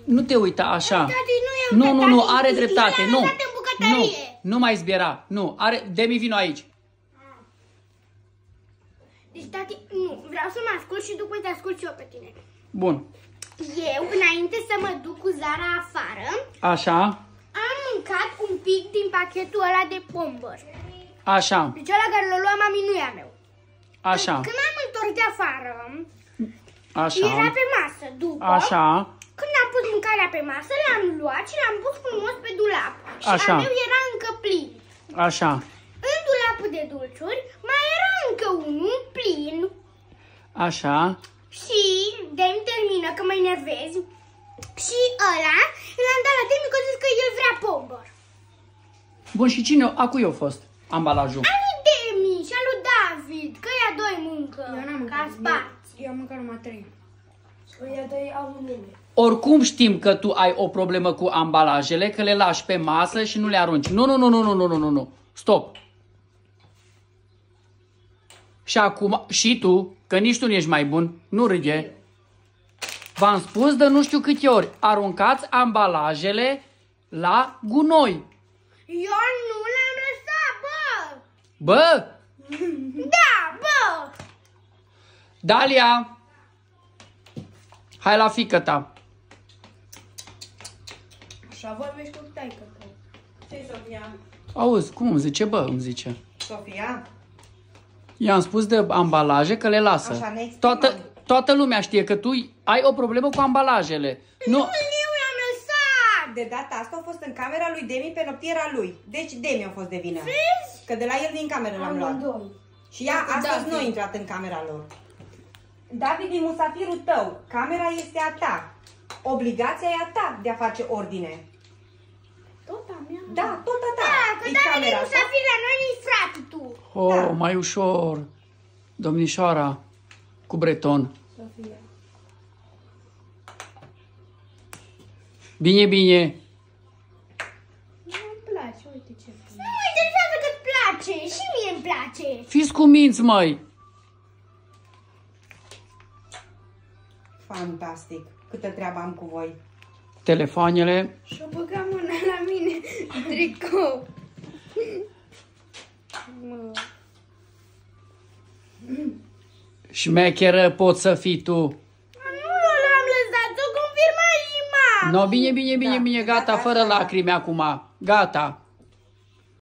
Nu te uita așa. Tati, Nu, are dreptate. Nu. Nu. Nu mai zbiera. Nu, Demi, vino aici. Deci, tati, nu, vreau să mă ascult și după te ascult și eu pe tine. Bun. Eu, înainte să mă duc cu Zara afară, Așa. am mâncat un pic din pachetul ăla de pombăr. Așa. Deci ăla care l-a luat mami nu e a meu. Așa. Când am întors de afară, Așa. era pe masă. După, Așa. când am pus mâncarea pe masă, l-am luat și l-am pus frumos pe dulap. Și Așa. al meu era încă plin. Așa. În dulapul de dulciuri mai era încă unul plin. Așa. Și Demi termină, că mă enervezi. Și ăla l-am dat la Demi că a zis că el vrea pombăr. Bun, și cine? A cui a fost ambalajul? A lui Demi și a lui David, că ea doi mâncă. Eu n-am ca mâncat. sparți. Eu am mâncat numai 3. Ăia doi au nume. Oricum știm că tu ai o problemă cu ambalajele, că le lași pe masă și nu le arunci. Nu. Stop. Și acum, și tu, că nici tu nu ești mai bun, nu râde. V-am spus de nu știu câte ori, aruncați ambalajele la gunoi. Eu nu l-am lăsat, bă! Bă, Da, bă! Dalia, hai la fiică-ta. Așa vorbești cu taică tău. Ce, Sofia? Auzi, cum îmi zice, bă, îmi zice. Sofia? I-am spus de ambalaje că le lasă. Așa, ne exprimăm. Toată lumea știe că tu ai o problemă cu ambalajele. Nu. Eu l-am lăsat! De data asta a fost în camera lui Demi pe noptiera lui. Deci Demi a fost de vină. Că de la el din cameră l-am luat. Amândoi. Și ea astăzi nu a intrat în camera lor. David, e musafirul tău. Camera este a ta. Obligația e a ta de a face ordine. Tot a mea. Da, tot a ta. Da, că E David e camera ta. musafir la noi, nu-i frate tu. Oh, Da. mai ușor. Domnișoara, cu breton. Sofia. Bine. Nu-mi place, uite ce frumos. Nu mă interesează că-ți place. Și mie îmi place. Fiți cuminți, măi. Fantastic. Câtă treabă am cu voi. Telefoanele. Și-o băga mâna la mine. Tricou. Mă. Șmecheră poți să fii tu. Nu l-am lăsat, o confirma și ma. No, bine, gata, fără lacrimi acum. Gata.